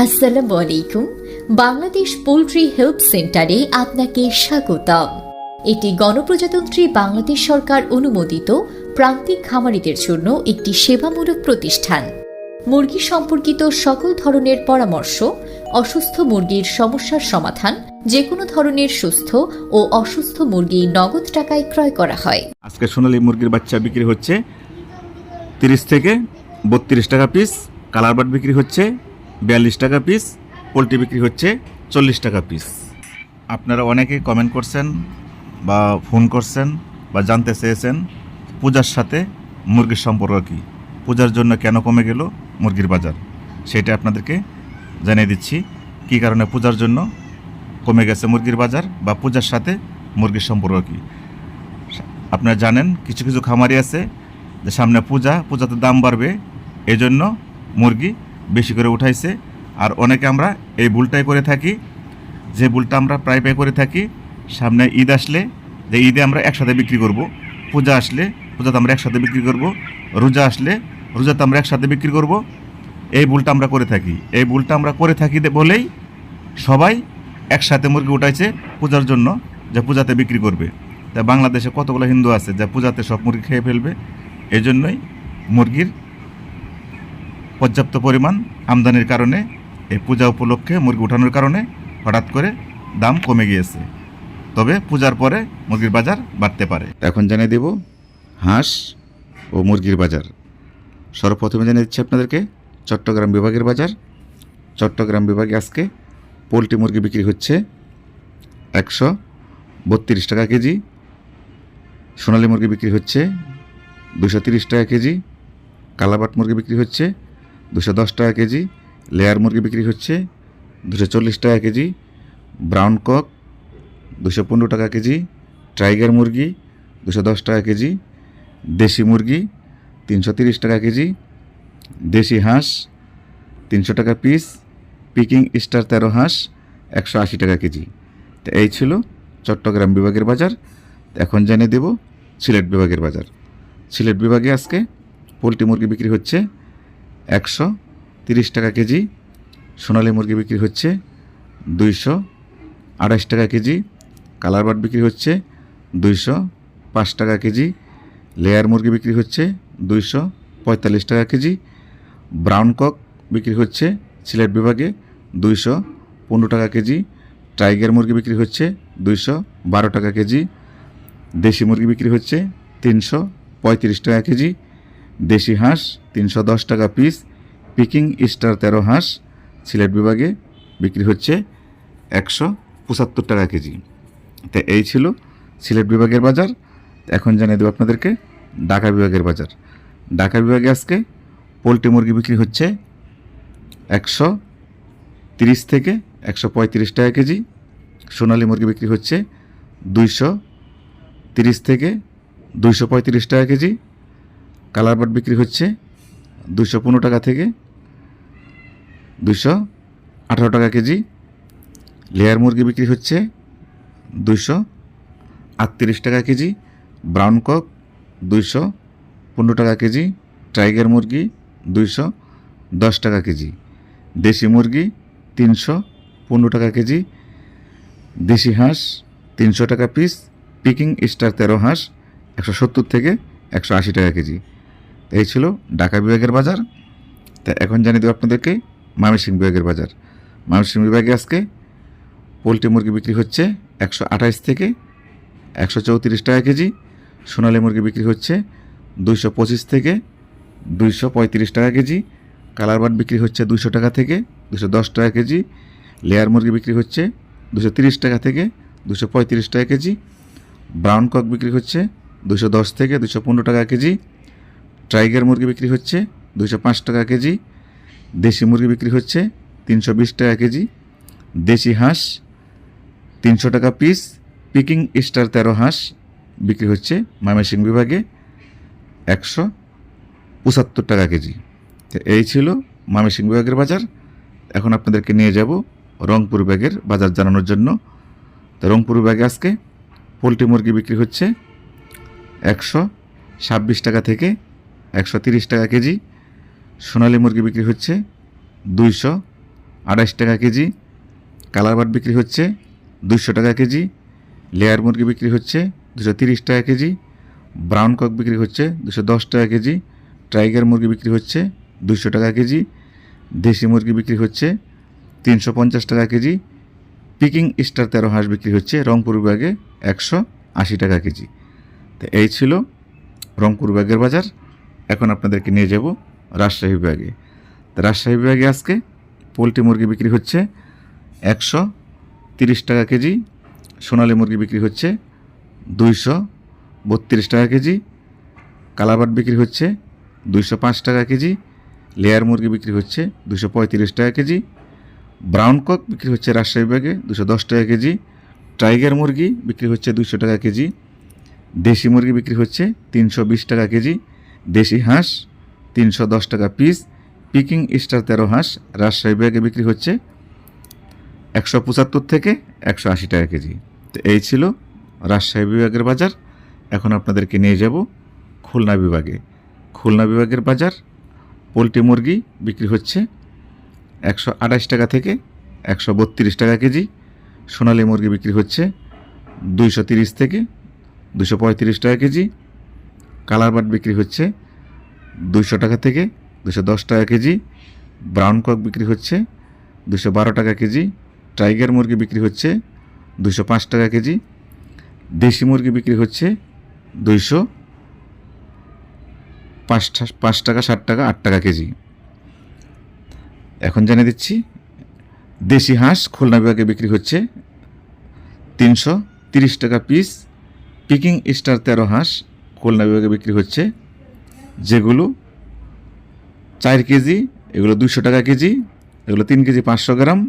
আসসালামু আলাইকুম। Bangladesh poultry help সেন্টারে আপনাকে স্বাগতম। এটি গণপ্রজাতন্ত্রী বাংলাদেশ সরকার অনুমোদিত প্রান্তিক খামারিদের জন্য একটি সেবামূলক প্রতিষ্ঠান। মুরগি সম্পর্কিত সকল ধরনের পরামর্শ, অসুস্থ মুরগির সমস্যার সমাধান, যে কোনো ধরনের সুস্থ ও অসুস্থ মুরগি নগদ টাকায় ক্রয় করা হয়। আজকে সোনালী মুরগির বাচ্চা বিক্রি হচ্ছে 30 থেকে 32 টাকা পিস, কালার বার্ড বিক্রি হচ্ছে 42 টাকা পিস, পোলট্রি বিক্রি হচ্ছে 40 টাকা পিস। আপনারা অনেকে কমেন্ট করছেন বা ফোন করছেন বা জানতে চেয়েছেন পূজার সাথে মুরগির সম্পর্ক কী, পূজার জন্য কেন কমে গেল মুরগির বাজার, সেটা আপনাদেরকে জানিয়ে দিচ্ছি কী কারণে পূজার জন্য কমে গেছে মুরগির বাজার বা পূজার সাথে মুরগির সম্পর্ক কী। আপনারা জানেন কিছু কিছু খামারি আছে যে সামনে পূজাতে দাম বাড়বে, এই জন্য মুরগি বেশি করে উঠাইছে। আর অনেকে আমরা এই ভুলটাই করে থাকি, যে ভুলটা আমরা প্রায় করে থাকি, সামনে ঈদ আসলে যে ঈদে আমরা একসাথে বিক্রি করব, পূজা আসলে পূজাতে আমরা একসাথে বিক্রি করব, রোজা আসলে রোজাতে আমরা একসাথে বিক্রি করব। এই ভুলটা আমরা করে থাকি। এই ভুলটা আমরা করে থাকি বলেই সবাই একসাথে মুরগি উঠাইছে পূজার জন্য, যে পূজাতে বিক্রি করবে। তা বাংলাদেশে কতগুলো হিন্দু আছে যা পূজাতে সব মুরগি খেয়ে ফেলবে, এই জন্যই মুরগির পর্যাপ্ত পরিমাণ আমদানির কারণে এই পূজা উপলক্ষে মুরগি উঠানোর কারণে হঠাৎ করে দাম কমে গিয়েছে। তবে পূজার পরে মুরগির বাজার বাড়তে পারে। এখন জানিয়ে দেব হাঁস ও মুরগির বাজার। সর্বপ্রথমে জানিয়ে দিচ্ছি আপনাদেরকে চট্টগ্রাম বিভাগের বাজার। চট্টগ্রাম বিভাগে আজকে পোলট্রি মুরগি বিক্রি হচ্ছে 132 টাকা কেজি, সোনালী মুরগি বিক্রি হচ্ছে 230 টাকা কেজি, কালাবাট মুরগি বিক্রি হচ্ছে 210 টাকা কেজি, লেয়ার মুরগি বিক্রি হচ্ছে 240 টাকা কেজি, ব্রাউন কক 215 টাকা কেজি, টাইগার মুরগি 210 টাকা কেজি, দেশি মুরগি 330 টাকা কেজি, দেশি হাঁস 300 টাকা পিস, পিকিং স্টার 13 হাঁস 180 টাকা কেজি। তো এই ছিল চট্টগ্রাম বিভাগের বাজার। এখন জানিয়ে দেব সিলেট বিভাগের বাজার। সিলেট বিভাগে আজকে পোলট্রি মুরগি বিক্রি হচ্ছে 130 টাকা কেজি, সোনালী মুরগি বিক্রি হচ্ছে 228 টাকা কেজি, কালার বার্ড বিক্রি হচ্ছে 205 টাকা কেজি, লেয়ার মুরগি বিক্রি হচ্ছে 245 টাকা কেজি, ব্রাউন কক বিক্রি হচ্ছে সিলেট বিভাগে 215 টাকা কেজি, টাইগার মুরগি বিক্রি হচ্ছে 212 টাকা কেজি, দেশি মুরগি বিক্রি হচ্ছে 335 টাকা কেজি, দেশি হাঁস 310 টাকা পিস, পিকিং স্টার 13 হাঁস সিলেট বিভাগে বিক্রি হচ্ছে 175 টাকা কেজি। তো এই ছিল সিলেট বিভাগের বাজার। এখন জানিয়ে দেবো আপনাদেরকে ঢাকা বিভাগের বাজার। ঢাকা বিভাগে আজকে পোলট্রি মুরগি বিক্রি হচ্ছে 130 থেকে 135 টাকা কেজি, সোনালী মুরগি বিক্রি হচ্ছে 230 থেকে 235 টাকা কেজি, কালার বার্ড বিক্রি হচ্ছে 215 টাকা থেকে 218 টাকা কেজি, লেয়ার মুরগি বিক্রি হচ্ছে 238 টাকা কেজি, ব্রাউন কক 215 টাকা কেজি, টাইগার মুরগি 210 টাকা কেজি, দেশি মুরগি 315 টাকা কেজি, দেশি হাঁস 300 টাকা পিস, পিকিং স্টার 13 হাঁস 170 থেকে 180 টাকা কেজি। এই ছিল ঢাকা বিভাগের বাজার। তা এখন জানিয়ে দেবো আপনাদেরকে ময়মনসিংহ বিভাগের বাজার। ময়মনসিংহ বিভাগে আজকে পোলট্রি মুরগি বিক্রি হচ্ছে 128 থেকে 134 টাকা কেজি, সোনালী মুরগি বিক্রি হচ্ছে 225 থেকে 235 টাকা কেজি, কালার বার্ড বিক্রি হচ্ছে 200 টাকা থেকে 210 টাকা কেজি, লেয়ার মুরগি বিক্রি হচ্ছে 230 টাকা থেকে 235 টাকা কেজি, ব্রাউন কক বিক্রি হচ্ছে 210 থেকে 215 টাকা কেজি, টাইগার মুরগি বিক্রি হচ্ছে 205 টাকা কেজি, দেশি মুরগি বিক্রি হচ্ছে 320 টাকা কেজি, দেশি হাঁস 300 টাকা পিস, পিকিং স্টার 13 হাঁস বিক্রি হচ্ছে ময়মনসিংহ বিভাগে 175 টাকা কেজি। তো এই ছিল ময়মনসিংহ বিভাগের বাজার। এখন আপনাদেরকে নিয়ে যাব রংপুর বিভাগের বাজার জানানোর জন্য। তো রংপুর বিভাগে আজকে পোলট্রি মুরগি বিক্রি হচ্ছে 126 টাকা থেকে 130 টাকা কেজি, সোনালী মুরগি বিক্রি হচ্ছে 28 টাকা কেজি, কালার বার্ড বিক্রি হচ্ছে 200 টাকা কেজি, লেয়ার মুরগি বিক্রি হচ্ছে 230 টাকা কেজি, ব্রাউন কক বিক্রি হচ্ছে 210 টাকা কেজি, টাইগার মুরগি বিক্রি হচ্ছে 200 টাকা কেজি, দেশি মুরগি বিক্রি হচ্ছে 350 টাকা কেজি, পিকিং স্টার 13 হাঁস বিক্রি হচ্ছে রংপুর বিভাগে 180 টাকা কেজি। তো এই ছিল রংপুর বিভাগের বাজার। এখন আপনাদেরকে নিয়ে যাব রাজশাহী বিভাগে। তো রাজশাহী বিভাগে আজকে পোলট্রি মুরগি বিক্রি হচ্ছে 130 টাকা কেজি, সোনালী মুরগি বিক্রি হচ্ছে 232 টাকা কেজি, কালাবাট বিক্রি হচ্ছে 205 টাকা কেজি, লেয়ার মুরগি বিক্রি হচ্ছে 235 টাকা কেজি, ব্রাউন কক বিক্রি হচ্ছে রাজশাহী বিভাগে 210 টাকা কেজি, টাইগার মুরগি বিক্রি হচ্ছে 200 টাকা কেজি, দেশি মুরগি বিক্রি হচ্ছে 320 টাকা কেজি, দেশি হাঁস 310 টাকা পিস, পিকিং স্টার 13 হাঁস রাজশাহী বিভাগে বিক্রি হচ্ছে 175 থেকে 180 টাকা কেজি। তো এই ছিল রাজশাহী বিভাগের বাজার। এখন আপনাদেরকে নিয়ে যাব খুলনা বিভাগে। খুলনা বিভাগের বাজার পোলট্রি মুরগি বিক্রি হচ্ছে 128 টাকা থেকে 132 টাকা কেজি, সোনালী মুরগি বিক্রি হচ্ছে 230 থেকে 235 টাকা কেজি, কালার বাট বিক্রি হচ্ছে 200 টাকা থেকে 210 টাকা কেজি, ব্রাউন কক বিক্রি হচ্ছে 212 টাকা কেজি, টাইগার মুরগি বিক্রি হচ্ছে 205 টাকা কেজি, দেশি মুরগি বিক্রি হচ্ছে 205 টাকা 60 টাকা 8 টাকা কেজি। এখন জানিয়ে দিচ্ছি দেশি হাঁস খুলনা বিভাগে বিক্রি হচ্ছে 330 টাকা পিস, পিকিং স্টার 13 হাঁস খুলনা বিভাগে বিক্রি হচ্ছে যেগুলো 4 কেজি এগুলো 200 টাকা কেজি, এগুলো 3 কেজি 500 গ্রাম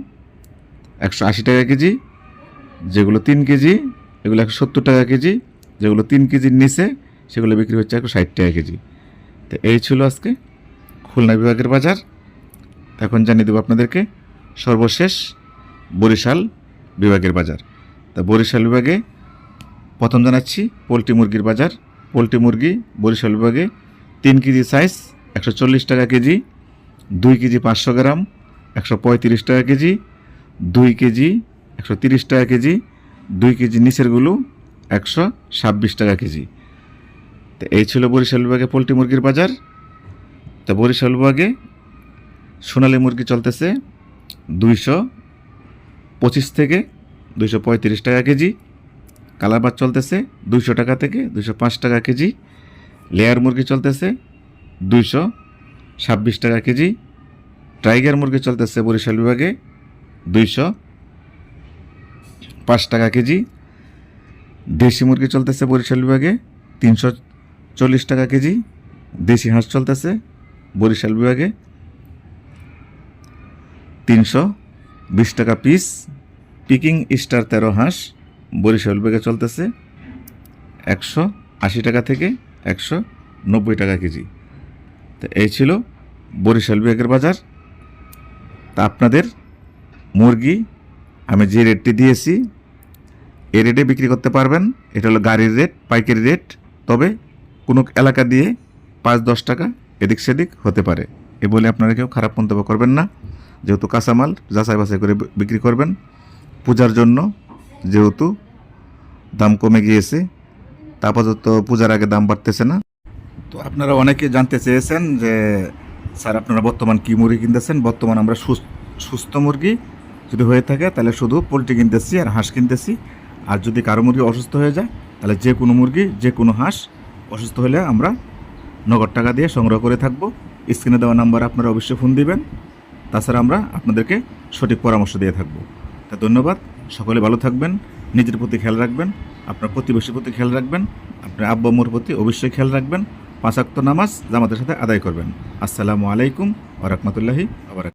180 টাকা কেজি, যেগুলো 3 কেজি এগুলো 170 টাকা কেজি, যেগুলো 3 কেজির নিচে সেগুলো বিক্রি হচ্ছে 160 টাকা কেজি। তো এই ছিল আজকে খুলনা বিভাগের বাজার। এখন জানিয়ে দেবো আপনাদেরকে সর্বশেষ বরিশাল বিভাগের বাজার। তা বরিশাল বিভাগে প্রথম জানাচ্ছি পোলট্রি মুরগির বাজার। পোলট্রি মুরগি বরিশাল বিভাগে 3 কেজি সাইজ 140 টাকা কেজি, 2 কেজি 500 গ্রাম 135 টাকা কেজি, 2 কেজি 130 টাকা কেজি, 2 কেজি নিচেরগুলো 126 টাকা কেজি। তো এই ছিল বরিশাল বিভাগে পোলট্রি মুরগির বাজার। তো বরিশাল বিভাগে সোনালী মুরগি চলতেছে 225 থেকে 235 টাকা কেজি, কালারবাট চলতেছে 200 টাকা থেকে 205 টাকা কেজি, লেয়ার মুরগি চলতেছে 226 টাকা কেজি, টাইগার মুরগি চলতেছে বরিশাল বিভাগে 205 টাকা কেজি, দেশি মুরগি চলতেছে বরিশাল বিভাগে 340 টাকা কেজি, দেশি হাঁস চলতেছে বরিশাল বিভাগে 320 টাকা পিস, পিকিং স্টার 13 হাঁস বরিশাল বিভাগে চলতেছে 180 টাকা থেকে 190 টাকা কেজি। তো এই ছিল বরিশাল বিভাগের বাজার। তা আপনাদের মুরগি আমি যে রেটটি দিয়েছি এই রেটে বিক্রি করতে পারবেন। এটা হলো গাড়ির রেট, পাইকারি রেট। তবে কোনো এলাকা দিয়ে 5-10 টাকা এদিক সেদিক হতে পারে, এ বলে আপনারা কেউ খারাপ মন্তব্য করবেন না। যেহেতু কাঁচামাল যাচাই বাছাই করে বিক্রি করবেন। পূজার জন্য যেহেতু দাম কমে গিয়েছে, তা আপাতত পূজার আগে দাম বাড়তেছে না। তো আপনারা অনেকে জানতে চেয়েছেন যে স্যার আপনারা বর্তমান কী মুরগি কিনতেছেন। বর্তমান আমরা সুস্থ মুরগি যদি হয়ে থাকে তাহলে শুধু পোলট্রি কিনতেছি আর হাঁস কিনতেছি। আর যদি কারো মুরগি অসুস্থ হয়ে যায় তাহলে যে কোনো মুরগি যে কোনো হাঁস অসুস্থ হলে আমরা নগদ টাকা দিয়ে সংগ্রহ করে থাকবো। স্ক্রিনে দেওয়া নাম্বারে আপনারা অবশ্যই ফোন দিবেন। তাছাড়া আমরা আপনাদেরকে সঠিক পরামর্শ দিয়ে থাকবো। তা ধন্যবাদ। সকলে ভালো থাকবেন, নিজের প্রতি খেয়াল রাখবেন, আপনার প্রতিবেশীর প্রতি খেয়াল রাখবেন, আপনার আব্বা আম্মুর প্রতি অবশ্যই খেয়াল রাখবেন। 5 ওয়াক্ত নামাজ জামাতের সাথে আদায় করবেন। আসসালামু আলাইকুম ওয়া রাহমাতুল্লাহি ওয়া বারাকাতুহু।